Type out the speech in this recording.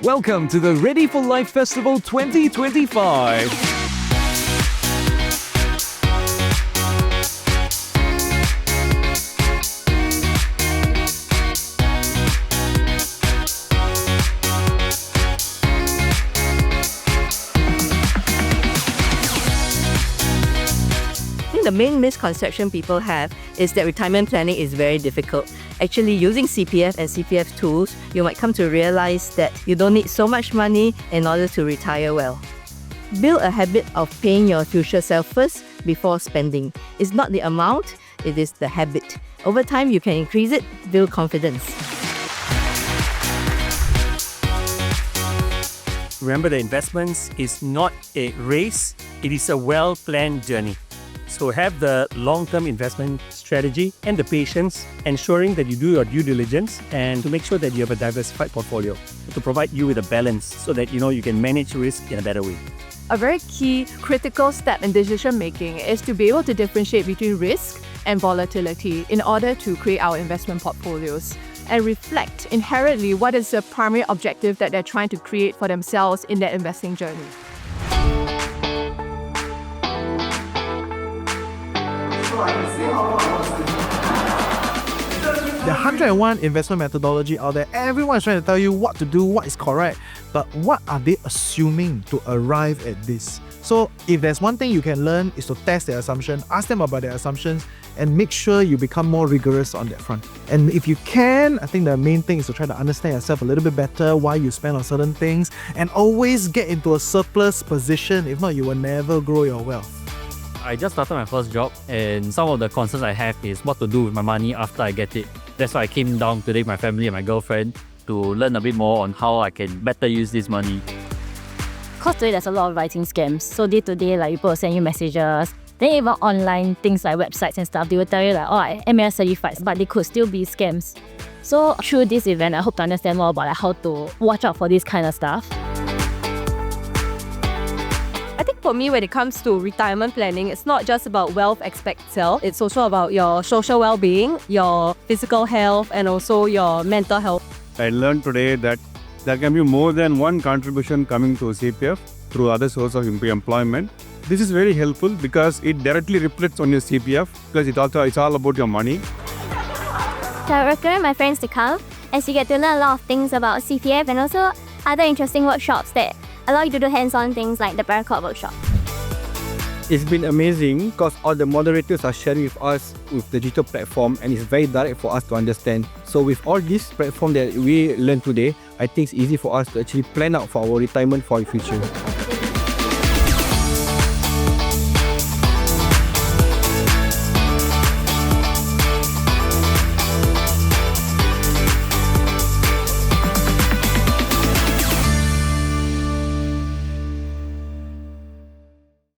Welcome to the Ready for Life Festival 2025. The main misconception people have is that retirement planning is very difficult. Actually, using CPF and CPF tools, you might come to realize that you don't need so much money in order to retire well. Build a habit of paying your future self first before spending. It's not the amount, it is the habit. Over time, you can increase it, build confidence. Remember, the investments is not a race, it is a well-planned journey. So have the long-term investment strategy and the patience, ensuring that you do your due diligence and to make sure that you have a diversified portfolio to provide you with a balance so that you can manage risk in a better way. A very key critical step in decision making is to be able to differentiate between risk and volatility in order to create our investment portfolios and reflect inherently what is the primary objective that they're trying to create for themselves in their investing journey. There are 101 investment methodology out there. Everyone is trying to tell you what to do, what is correct. But what are they assuming to arrive at this? So if there's one thing you can learn is to test their assumption, ask them about their assumptions, and make sure you become more rigorous on that front. And if you can, I think the main thing is to try to understand yourself a little bit better, why you spend on certain things, and always get into a surplus position. If not, you will never grow your wealth. I just started my first job, and some of the concerns I have is what to do with my money after I get it. That's why I came down today with my family and my girlfriend to learn a bit more on how I can better use this money. Because today there's a lot of writing scams. So day to day, like people will send you messages. Then even online things like websites and stuff, they will tell you like, oh, I'm MAS certified, but they could still be scams. So through this event, I hope to understand more about how to watch out for this kind of stuff. I think for me, when it comes to retirement planning, it's not just about wealth expected. It's also about your social well-being, your physical health, and also your mental health. I learned today that there can be more than one contribution coming to CPF through other source of employment. This is very helpful because it directly reflects on your CPF because it's all about your money. So I recommend my friends to come as you get to learn a lot of things about CPF and also other interesting workshops that allow you to do hands-on things like the paracord workshop. It's been amazing because all the moderators are sharing with us with the digital platform and it's very direct for us to understand. So with all this platform that we learned today, I think it's easy for us to actually plan out for our retirement for the future.